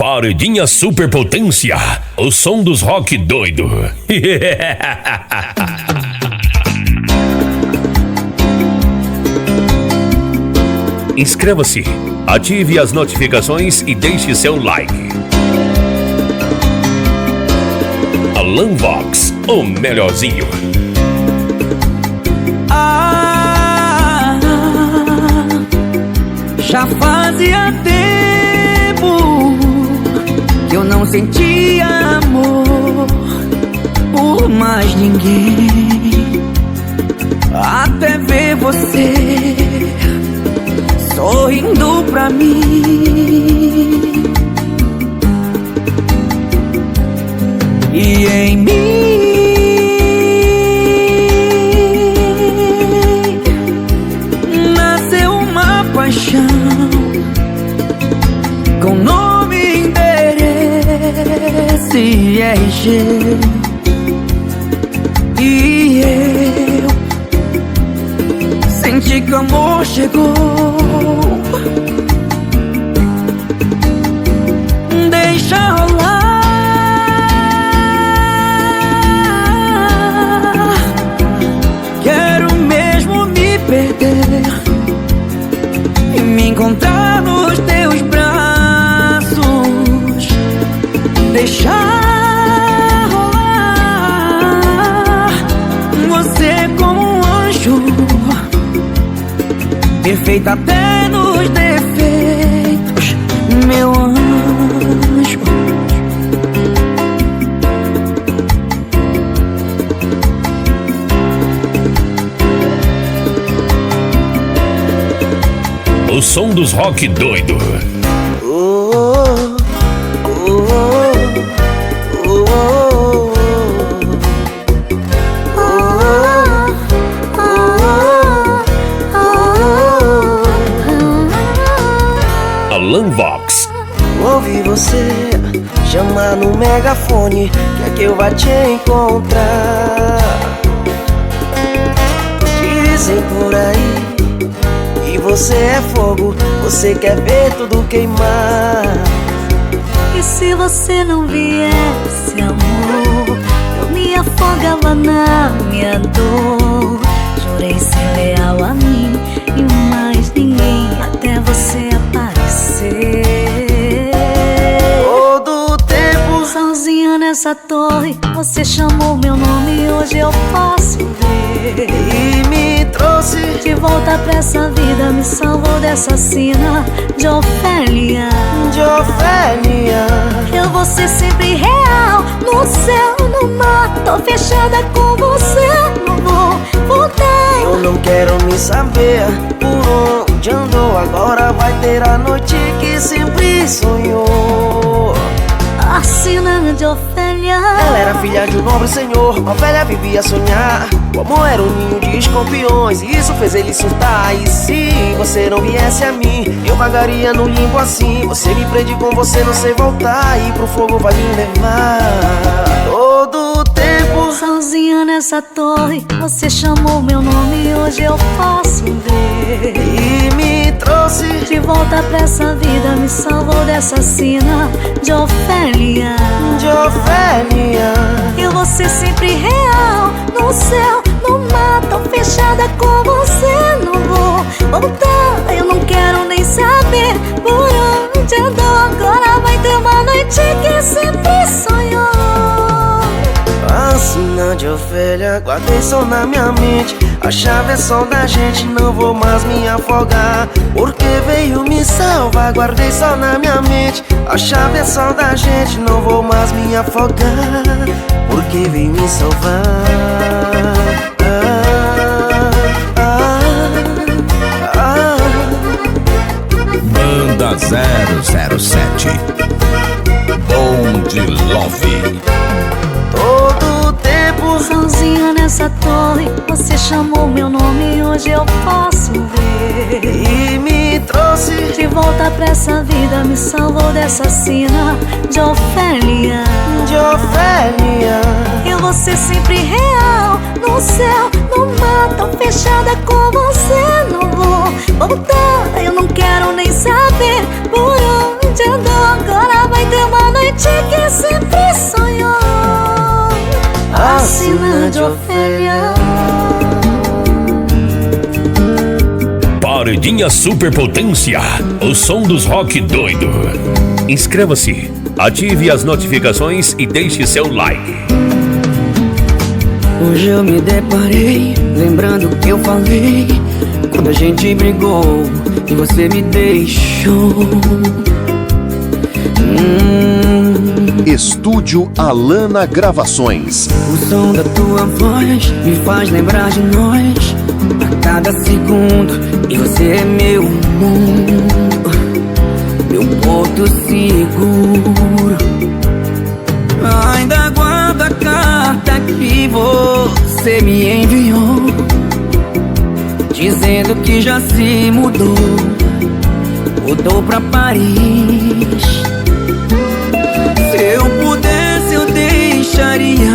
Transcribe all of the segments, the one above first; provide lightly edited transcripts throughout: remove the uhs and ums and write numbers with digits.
Paredinha Superpotência, o som dos rock doido. Inscreva-se, ative as notificações e deixe seu like. Alan Vox, o melhorzinho. Já fazia tempo que eu não sentia amor por mais ninguém, até ver você sorrindo pra mim. E em mim nasceu uma paixão com nome, endereço e RG. E eu senti que o amor chegou. Deixa rolar, quero mesmo me perder e me encontrar nos teus braços. Deixar rolar, você como um anjo, perfeita até nos defeitos, meu anjo. O som dos rock doido. Alan Vox. Ouvi você chamar no megafone, quer que eu vá te encontrar. Dizem por aí que você é fogo, você quer ver tudo queimar. E se você não viesse, amor, eu me afogava na minha dor. Jurei ser leal a mim e mais ninguém, até você aparecer. Todo tempo sozinha nessa torre, você chamou meu nome e hoje eu posso ver. E me trouxe de volta pra essa vida, me salvou dessa sina de Ofélia. De Ofélia. Eu vou ser sempre real, no céu, no mar. Tô fechada com você, não vou voltar. Eu não quero nem saber por onde andou. Agora vai ter a noite que sempre sonhou. A sina de Ofélia. Ela era filha de um nobre senhor. Ofélia vivia a sonhar. O amor era um ninho de escorpiões e isso fez ele surtar. E se você não viesse a mim, eu vagaria no limbo assim. Você me prende com você, não sei voltar, e pro fogo vai me levar. Todo tempo sozinha nessa torre, você chamou meu nome e hoje eu posso ver. E me trouxe de volta pra essa vida, me salvou dessa sina de Ofélia. De Ofélia. Eu vou ser sempre real, no céu, no mar. Tô fechada com você, não vou voltar. Eu não quero nem saber por onde andou. Agora vai ter uma noite que sempre sonhou. A sina de Ofélia, guardei só na minha mente. A chave é só da gente, não vou mais me afogar, porque veio me salvar. Guardei só na minha mente. A chave é só da gente, não vou mais me afogar, porque veio me salvar. Banda 007 Bond Love. Todo tempo sozinha nessa torre, você chamou meu nome e hoje eu posso ver. E me trouxe de volta pra essa vida, me salvou dessa sina de Ofélia. De Ofélia. Eu vou ser sempre real, no céu, no mar. Tô fechada com você, não vou voltar. Eu não quero nem saber por onde andou. Agora vai ter Paredinha Superpotência, o som dos rock doido. Inscreva-se, ative as notificações e deixe seu like. Hoje eu me deparei, lembrando que eu falei quando a gente brigou e você me deixou. Estúdio Alana Gravações. O som da tua voz me faz lembrar de nós a cada segundo, e você é meu mundo, meu porto seguro. Ainda guardo a carta que você me enviou, dizendo que já se mudou pra Paris. Se eu pudesse, eu deixaria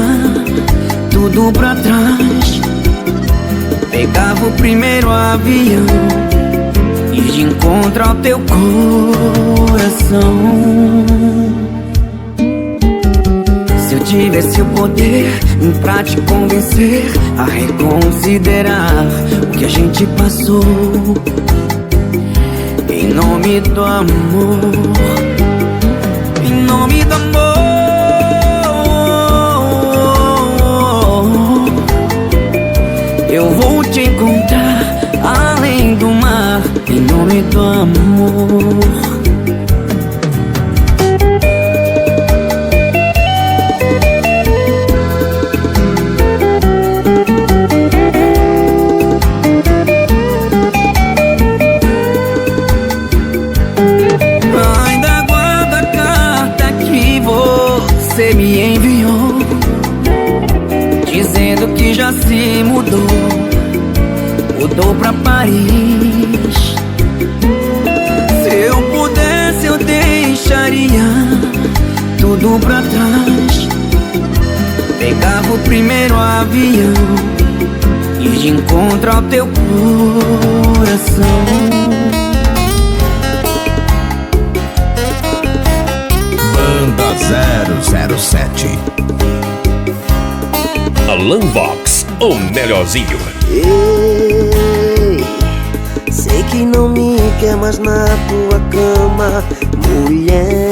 tudo pra trás, pegava o primeiro avião e de encontro ao teu coração. Se eu tivesse o poder pra te convencer a reconsiderar o que a gente passou, em nome do amor, em nome do amor, eu vou te encontrar além do mar, em nome do amor. Você me enviou, dizendo que já se mudou pra Paris. Se eu pudesse, eu deixaria tudo pra trás, pegava o primeiro avião e de encontro ao teu coração. Banda 007. Alan Vox, o melhorzinho. Ei, sei que não me quer mais na tua cama, mulher.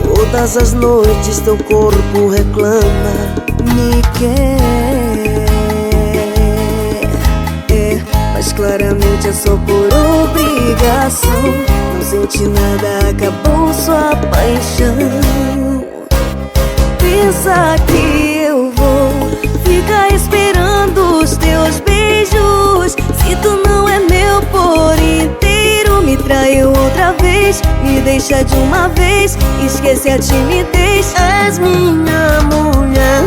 Todas as noites teu corpo reclama, me quer. Mas claramente é só por obrigação, não senti nada, acabou sua paixão. Pensa que eu vou ficar esperando os teus beijos, se tu não é meu por inteiro. Me traiu outra vez, me deixa de uma vez, esquece a timidez. És minha mulher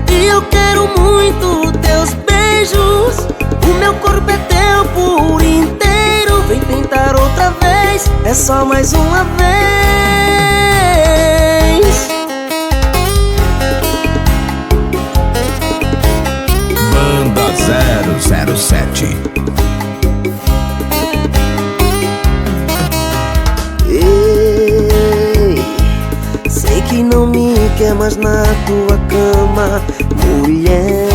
e eu quero muito teus beijos. O meu corpo é teu por inteiro. Vem tentar outra vez, é só mais uma vez. Banda 007. Ei, sei que não me quer mais na tua cama, mulher.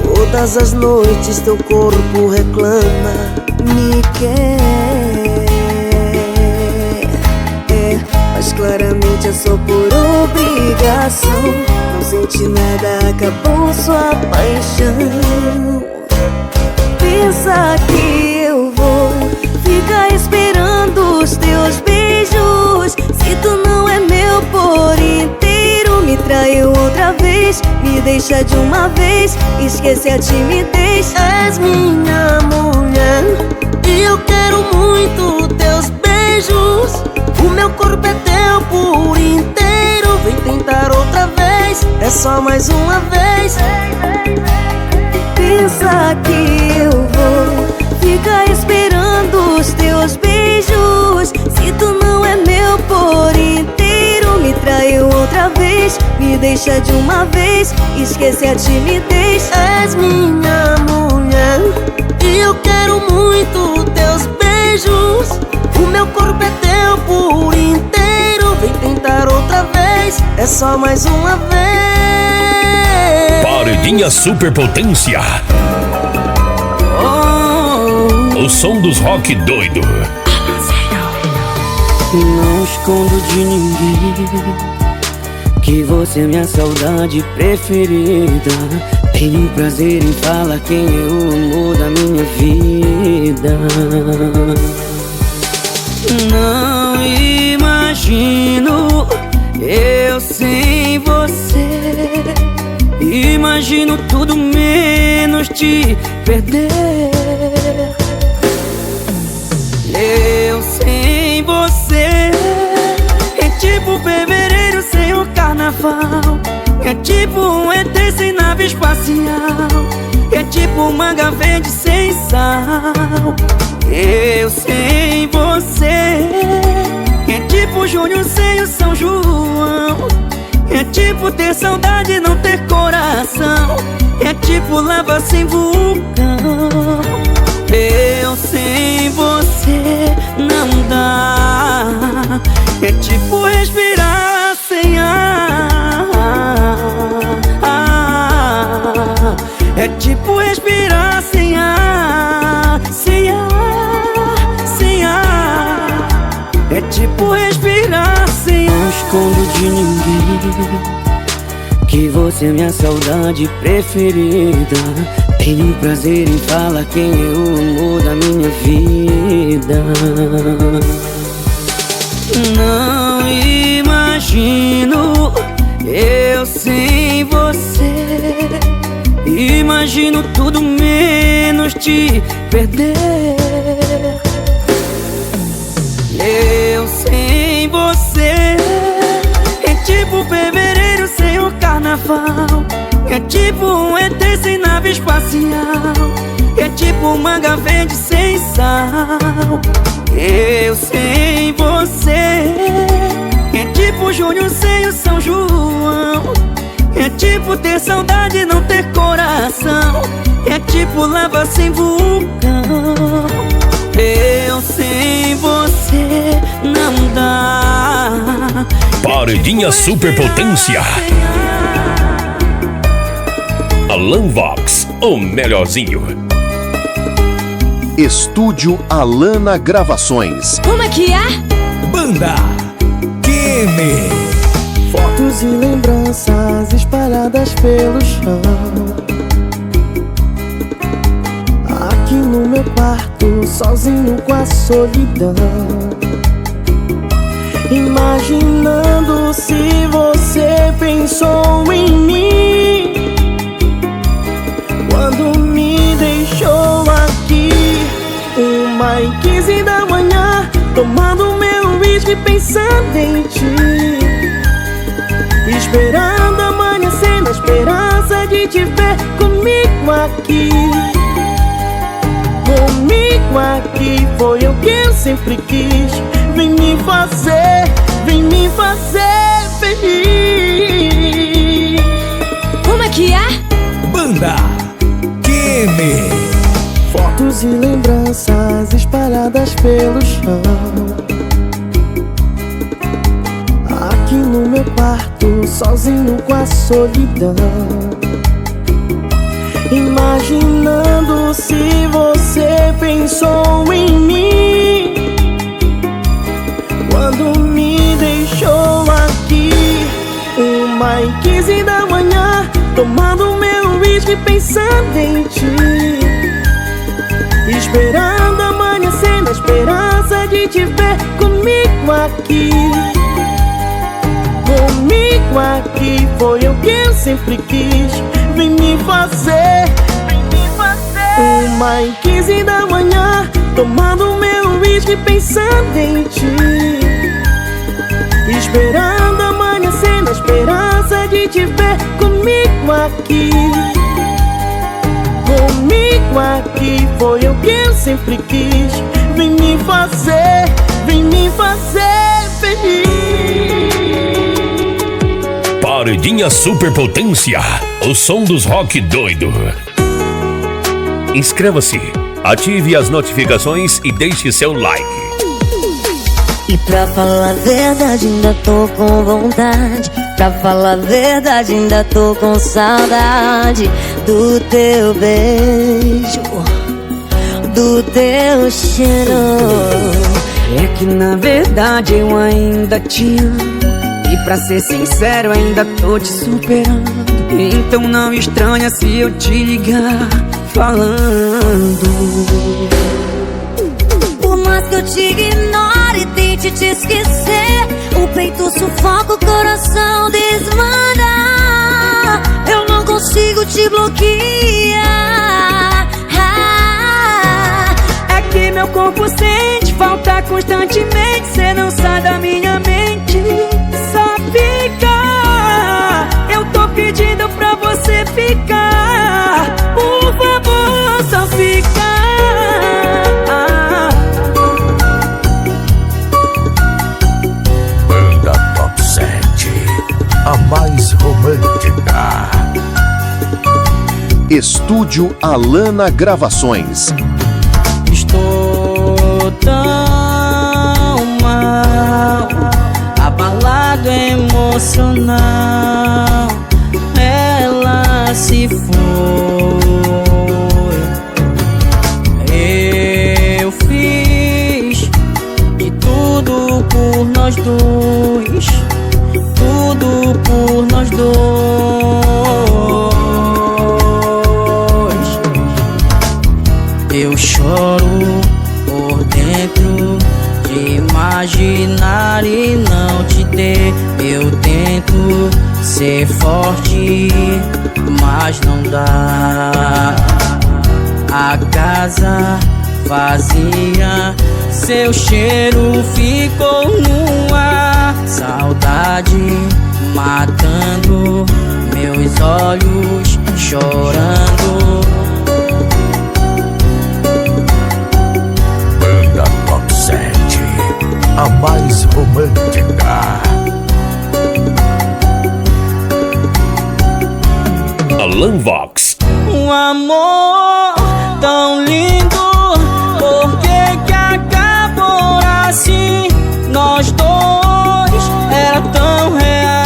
Todas as noites teu corpo reclama, me quer. Mas claramente é só por obrigação, não senti nada, acabou sua paixão. Pensa que eu vou ficar esperando os teus beijos, se tu não é meu por inteiro. Me traiu outra vez, me deixa de uma vez, esquece a timidez. És minha mulher e eu quero muito teus beijos. O meu corpo é teu por inteiro. Vem tentar outra vez, é só mais uma vez. Pensa que eu vou ficar esperando os teus beijos, se tu não é meu por inteiro. Me traiu outra vez, me deixa de uma vez, esquece a timidez. És minha mulher e eu quero muito teus beijos. O meu corpo é teu por inteiro. Vem tentar outra vez, é só mais uma vez. Paredinha Superpotência. o som dos rock doido. Não escondo de ninguém que você é minha saudade preferida. Tenho prazer em falar quem é o amor da minha vida. Não imagino eu sem você. Imagino tudo menos te perder. Eu sem você é tipo fevereiro sem o carnaval. É tipo um ET sem nave espacial. É tipo manga verde sem sal. Eu sem você é tipo junho sem o São João. É tipo ter saudade e não ter coração. É tipo lava sem vulcão. Eu sem você não dá. É tipo respirar sem ar. É tipo respirar sem ar. Sem ar, sem ar. É tipo respirar sem ar. Não escondo de ninguém que você é minha saudade preferida. Tenho prazer em falar quem é o amor da minha vida. Não imagino eu sem você. Imagino tudo menos te perder. Eu sem você é tipo fevereiro sem o carnaval. É tipo um ET sem nave espacial. É tipo manga verde sem sal. Eu sem você é tipo junho sem o São João. É tipo ter saudade e não ter coração. É tipo lava sem vulcão. Eu sem você não dá. Paredinha Superpotência. Alan Vox, o melhorzinho. Estúdio Alana Gravações. Como é que é? Banda Kimi. Fotos e lembranças espalhadas pelo chão. Aqui no meu quarto, sozinho com a solidão. Imaginando se você pensou em mim quando me deixou aqui. 1h15 da manhã, tomando meu uísque pensando em ti. Esperando amanhecer na esperança de te ver comigo aqui. Comigo aqui, foi o que eu sempre quis. Vem me fazer feliz. Como é que é? Banda Kimi. Fotos e lembranças espalhadas pelo chão. Aqui no meu quarto, sozinho com a solidão. Imaginando se você pensou em mim quando me deixou aqui. 1h15 da manhã, tomando meu uísque pensando em ti. Esperando amanhecer na esperança de te ver comigo aqui. Comigo aqui, foi o que eu sempre quis. Vem me fazer 1h15 da manhã, tomando meu uísque pensando em ti. Esperando amanhecer na esperança de te ver comigo aqui. Comigo aqui, foi o que eu sempre quis. Vem me fazer feliz. Paredinha Superpotência, o som dos rock doido. Inscreva-se, ative as notificações e deixe seu like. E pra falar a verdade ainda tô com vontade. Pra falar a verdade ainda tô com saudade do teu beijo. do teu cheiro. É que na verdade eu ainda te amo, e pra ser sincero ainda tô te superando. Então não estranha se eu te ligar falando. Por mais que eu te ignore e tente te esquecer, o peito sufoca, o coração desmanda. Eu não consigo te bloquear. É que meu corpo sente falta constantemente, cê não sai da minha mente, só fica. Eu tô pedindo pra você ficar, por favor, só fica. Banda Top 7, a mais romântica. Estúdio Alana Gravações. Estou tão mal, abalado emocional. Ela se foi. Eu fiz de tudo por nós dois, tudo por nós dois. Eu choro por dentro de imaginar e não te ter. Eu tento ser forte, mas não dá. A casa vazia, seu cheiro ficou no ar. Saudade matando meus olhos, chorando. Banda Top 7, a mais romântica. Alan Vox. Um amor tão lindo, por que que acabou assim? Nós dois era tão real.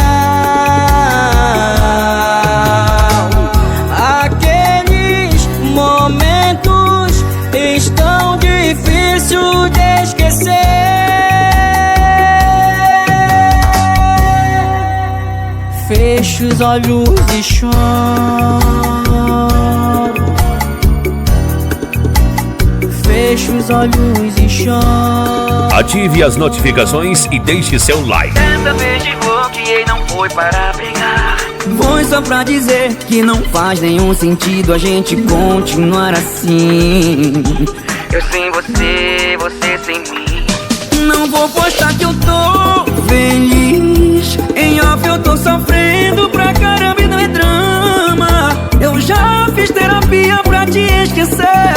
Aqueles momentos estão difíceis de esquecer. Fecho os olhos e choro. Fecho os olhos e choro. Ative as notificações e deixe seu like. Dessa vez te bloqueei, não foi para brigar. Foi só pra dizer que não faz nenhum sentido a gente continuar assim. Eu sem você, você sem mim. Não vou postar que eu tô feliz, em off eu tô sofrendo pra caramba e não é drama. Eu já fiz terapia pra te esquecer,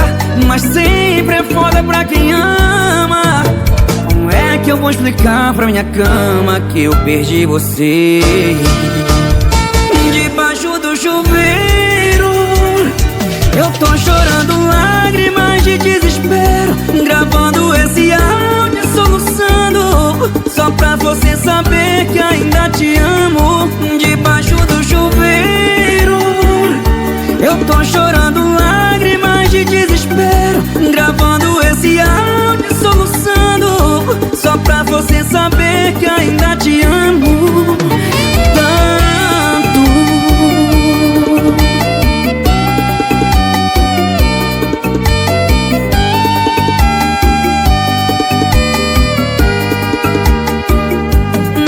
mas sempre é foda pra quem ama. Como é que eu vou explicar pra minha cama que eu perdi você? Debaixo do chuveiro eu tô chorando lágrimas de desespero, gravando esse áudio soluçando, só pra você saber que ainda te amo. Debaixo do chuveiro eu tô chorando lágrimas de desespero, gravando esse áudio soluçando, só pra você saber que ainda te amo tanto.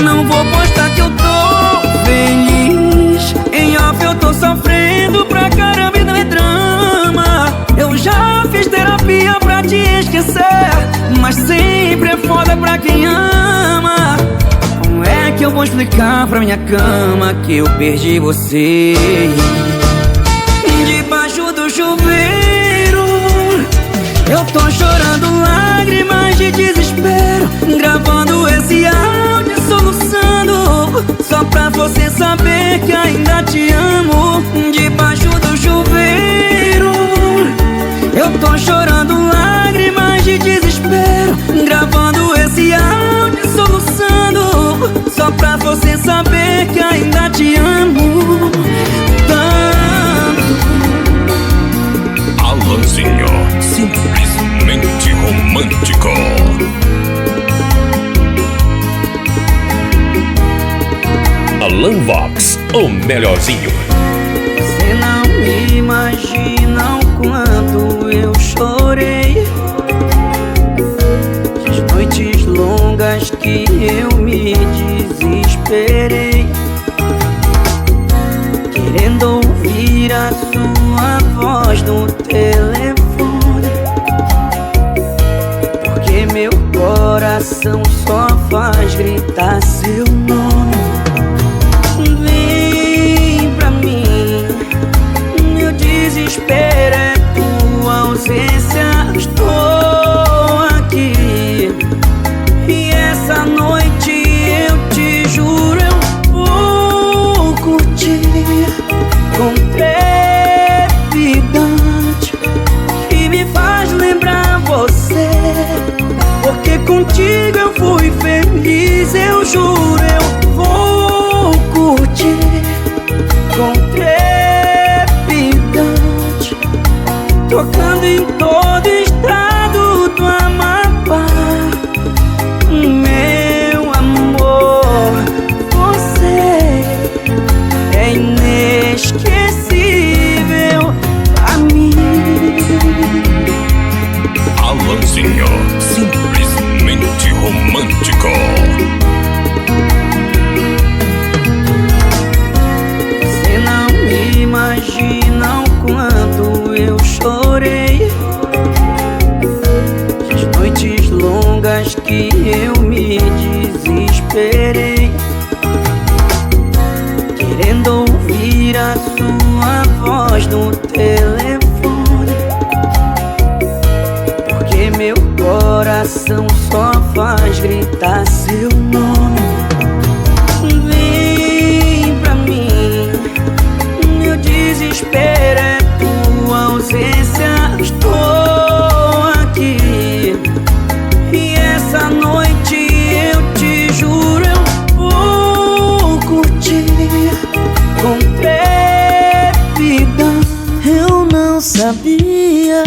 Não vou postar que eu tô feliz, em off eu tô sofrendo pra caramba e não é drama. Eu já fiz terapia pra te esquecer, mas sempre é foda pra quem ama. Como é que eu vou explicar pra minha cama que eu perdi você? Debaixo do chuveiro eu tô chorando lágrimas de desespero, gravando esse áudio soluçando, só pra você saber que ainda te amo. Debaixo do chuveiro eu tô chorando lágrimas de desespero, gravando esse áudio soluçando, só pra você saber que ainda te amo tanto. Alanzinho, simplesmente Vox, o melhorzinho. Você não me imagina o quanto eu chorei, as noites longas que eu me desesperei, querendo ouvir a sua voz no telefone, porque meu coração só faz gritar seu nome. Vem pra mim, meu desespero é tua ausência. Estou aqui e essa noite eu te juro eu vou curtir com trepidante, que me faz lembrar você, porque contigo eu fui feliz. Eu juro eu vou curtir com trepidante, tocando em todo estado do Amapá. Meu amor, você é inesquecível pra mim. Alanzinho, simplesmente romântico. Você não me imagina o quanto eu chorei, as noites longas que eu me desesperei, querendo ouvir a sua voz no telefone, porque meu coração só faz gritar seu nome. Vem pra mim, meu desespero é tua ausência. Estou aqui e essa noite eu te juro eu vou curtir com trepidante. Eu não sabia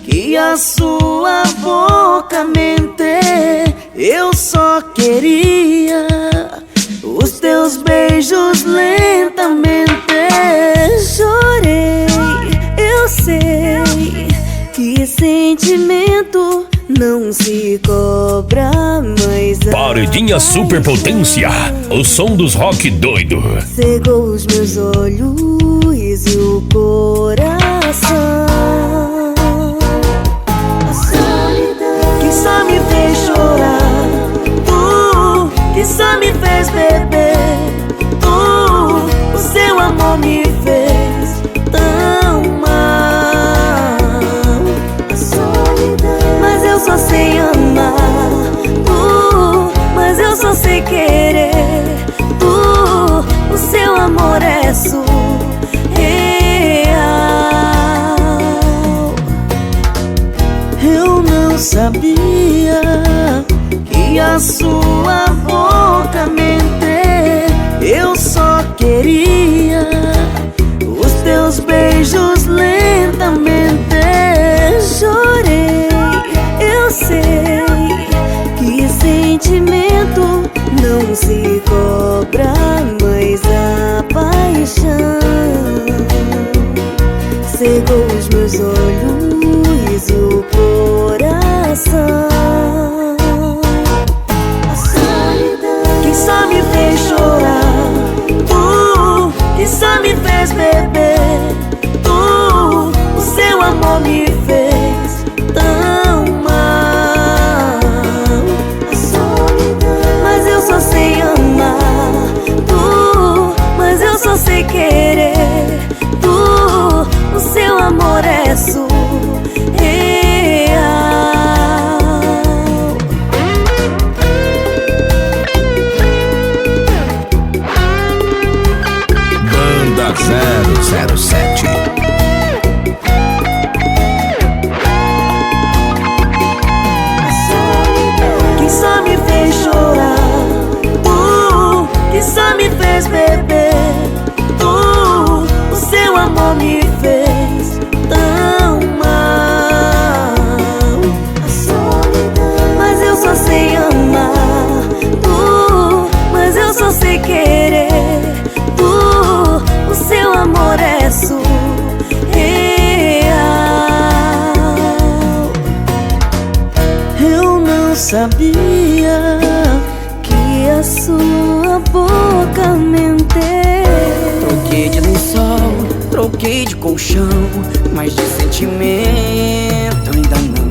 que a sua boca mentir, eu só queria os teus beijos lentamente. Chorei, eu sei que sentimento não se cobra, mas Paredinha Superpotência, o som dos rock doido. cegou os meus olhos e o coração. A solidão Que só me fez chorar, tu que só me fez beber, tu, o seu amor me fez tão mal. a solidão. Mas eu só sei amar, mas eu só sei querer, o seu amor é surreal. Eu não sabia que a sua boca mentir, eu só queria os teus beijos lentamente. Chorei, eu sei que sentimento não se cobra, mas a paixão cegou os meus olhos e o coração. A solidão Que só me fez chorar, tu que só me fez beber, tu, o seu amor me fez tão mal. a solidão. Mas eu só sei amar, dia que a sua boca mentir. Troquei de lençol, troquei de colchão, mas de sentimento ainda não.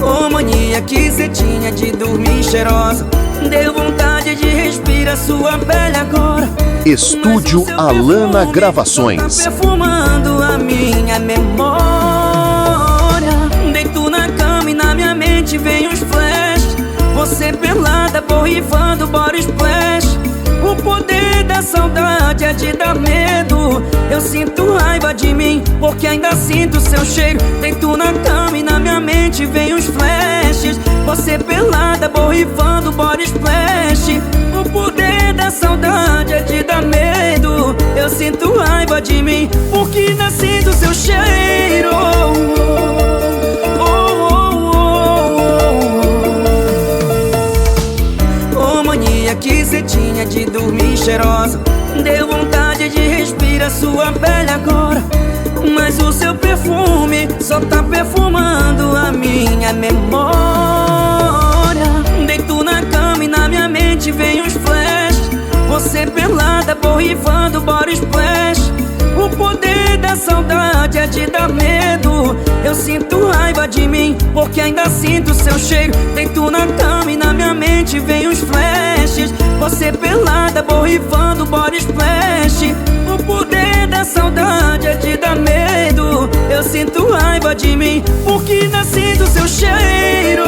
Ô mania que cê tinha de dormir cheirosa, deu vontade de respirar sua pele agora. Estúdio Alana Gravações. Tá perfumando a minha memória. Deito na cama e na minha mente vem uns flashes. Você pelada, borrifando body splash. O poder da saudade é de dar medo. Eu sinto raiva de mim, porque ainda sinto seu cheiro. Deito na cama e na minha mente vem uns flashes. Você pelada, borrifando body splash. O poder da saudade é de dar medo. Eu sinto raiva de mim, porque ainda sinto seu cheiro. Que cê tinha de dormir cheirosa, deu vontade de respirar sua pele agora. Mas o seu perfume só tá perfumando a minha memória. Deito na cama e na minha mente vem uns flashes. Você pelada, borrifando body splash. O poder da saudade é de dar medo. Eu sinto raiva de mim, porque ainda sinto seu cheiro. Deito na cama e na minha mente vem uns flashes. Você pelada, borrifando body splash. O poder da saudade é de dar medo. Eu sinto raiva de mim, porque ainda sinto seu cheiro.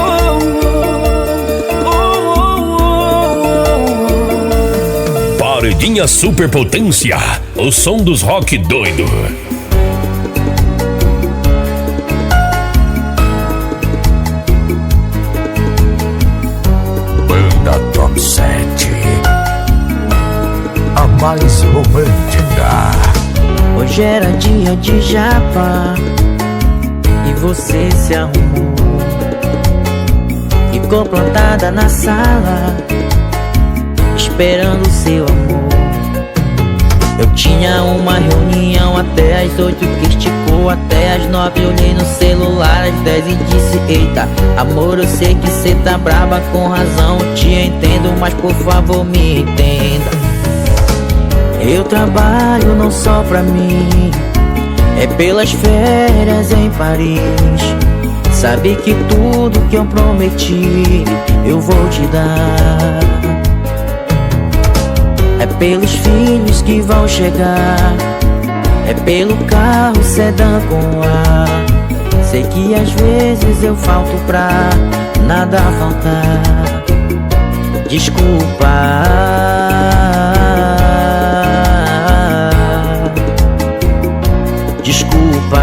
Paredinha Superpotência, o som dos rock doido. Banda Top 7, a mais romântica. Hoje era dia de japa e você se arrumou. Ficou plantada na sala, esperando o seu amor. Eu tinha uma reunião até às 8 que esticou até às 9. Olhei no celular às 10 e disse: eita, amor, eu sei que cê tá braba, com razão, te entendo, mas por favor me entenda. Eu trabalho não só pra mim, é pelas férias em Paris. Sabe que tudo que eu prometi eu vou te dar. É pelos filhos que vão chegar, é pelo carro sedã com ar. Sei que às vezes eu falto pra nada faltar. Desculpa, desculpa.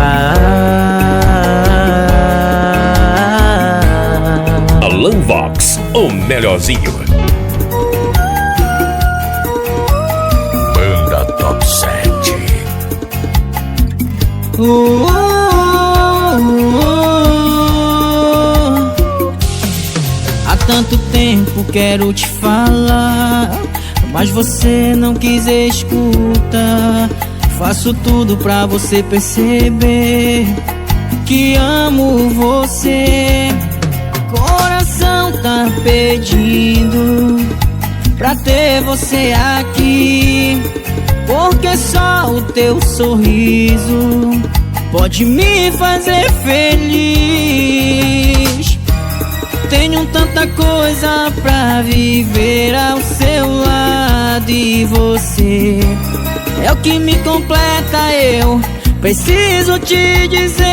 Alan Vox, o melhorzinho. Top 7. Há tanto tempo quero te falar, mas você não quis escutar. Faço tudo pra você perceber que amo você. Coração tá pedindo pra ter você aqui, porque só o teu sorriso pode me fazer feliz. Tenho tanta coisa pra viver ao seu lado e você é o que me completa. Eu preciso te dizer: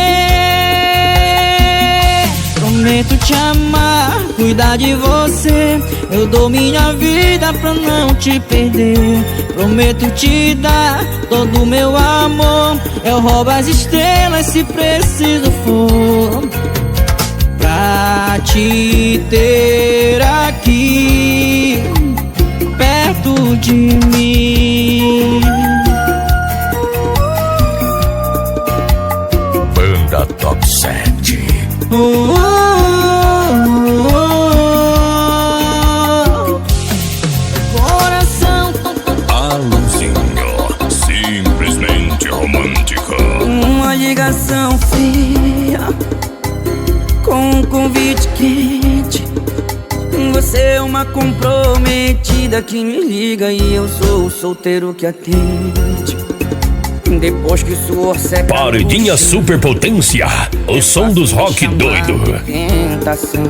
prometo te amar, cuidar de você. Eu dou minha vida pra não te perder. Prometo te dar todo o meu amor. Eu roubo as estrelas se preciso for, pra te ter aqui perto de mim. Banda Top 7. Coração Alanzinho, simplesmente romântico. Uma ligação fria com um convite quente. Você Você é uma comprometida que me liga e eu sou o solteiro que atende. Depois que o suor seca, Paredinha Superpotência, o som dos rock doido. Tentação.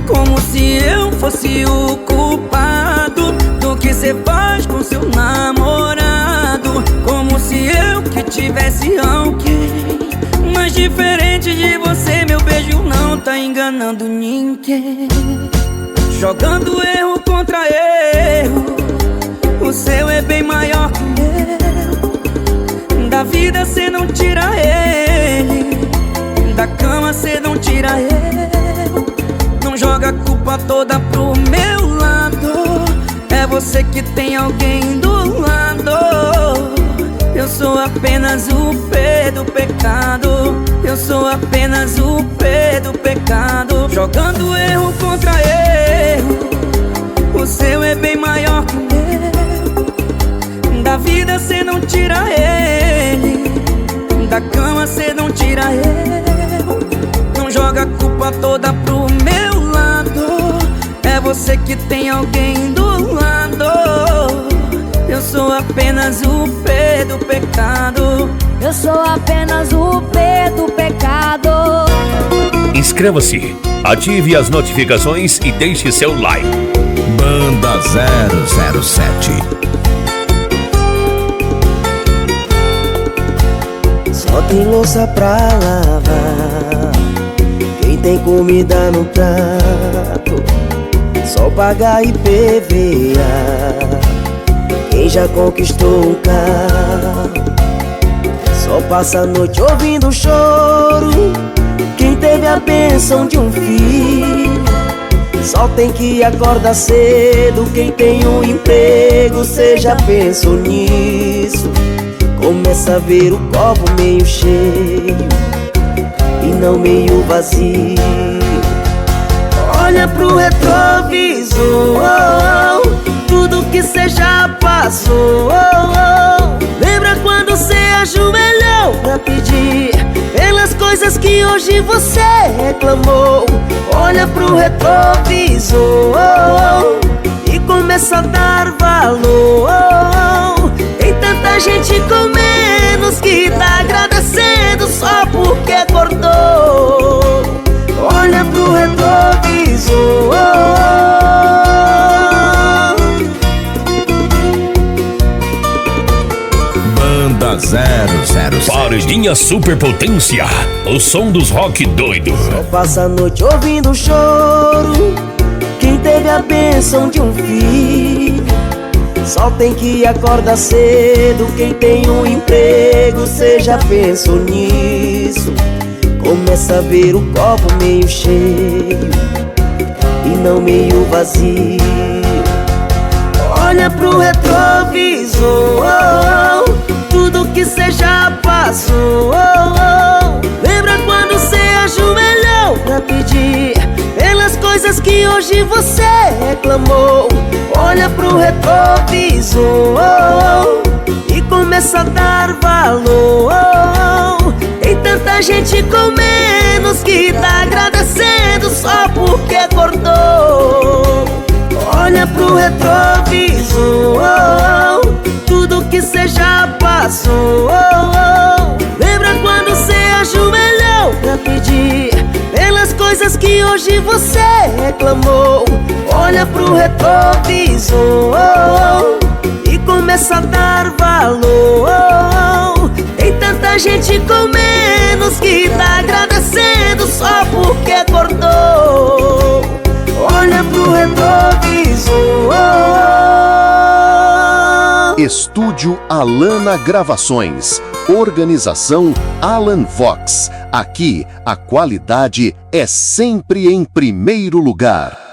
Como se eu fosse o culpado do que cê faz com seu namorado. Como se eu que tivesse alguém. Mas diferente de você, meu beijo não tá enganando ninguém. Jogando erro contra erro, o seu é bem maior que o meu. Da vida cê não tira ele, da cama cê não tira eu. Não joga a culpa toda pro meu lado, é você que tem alguém do lado. Eu sou apenas o P do pecado, eu sou apenas o P do pecado. Jogando erro contra erro, o seu é bem maior que o meu. Da vida cê não tira ele, da cama cê não tira eu. Não joga a culpa toda pro meu lado, é você que tem alguém do lado. Eu sou apenas o P do pecado, eu sou apenas o P do pecado. Inscreva-se, ative as notificações e deixe seu like. Banda 007. Só tem louça pra lavar, quem tem comida no prato, só paga IPVA. Quem já conquistou um carro, só passa a noite ouvindo choro. Quem teve a bênção de um filho, só tem que acordar cedo. Quem tem um emprego, cê já pensou nisso? Começa a ver o copo meio cheio e não meio vazio. Olha pro retrovisor, tudo que cê já passou. Lembra quando cê ajoelhou pra pedir pelas coisas que hoje você reclamou? Olha pro retrovisor e começa a dar valor. Tem tanta gente com menos que tá agradecendo só porque acordou. Olha pro retrovisor. Banda 007. Paredinha Superpotência, o som dos rock doido. Só passa a noite ouvindo choro. Quem teve a bênção de um filho, só tem que acordar cedo. Quem tem um emprego, cê já pensou nisso? Começa a ver o copo meio cheio e não meio vazio. Olha pro retrovisor, tudo que cê já passou. Lembra quando cê ajoelhou pra pedir pelas coisas que hoje você reclamou? Olha pro retrovisor e começa a dar valor. Tem tanta gente com menos que tá agradecendo só porque acordou. Olha pro retrovisor, tudo que cê já passou. Lembra quando cê ajoelhou pra pedir pelas coisas que hoje você reclamou? Olha pro retrovisor e começa a dar valor. Tem tanta gente com menos que tá agradecendo só porque acordou. Olha pro retrovisor. Estúdio Alana Gravações. Organização Alan Vox. Aqui, a qualidade é sempre em primeiro lugar.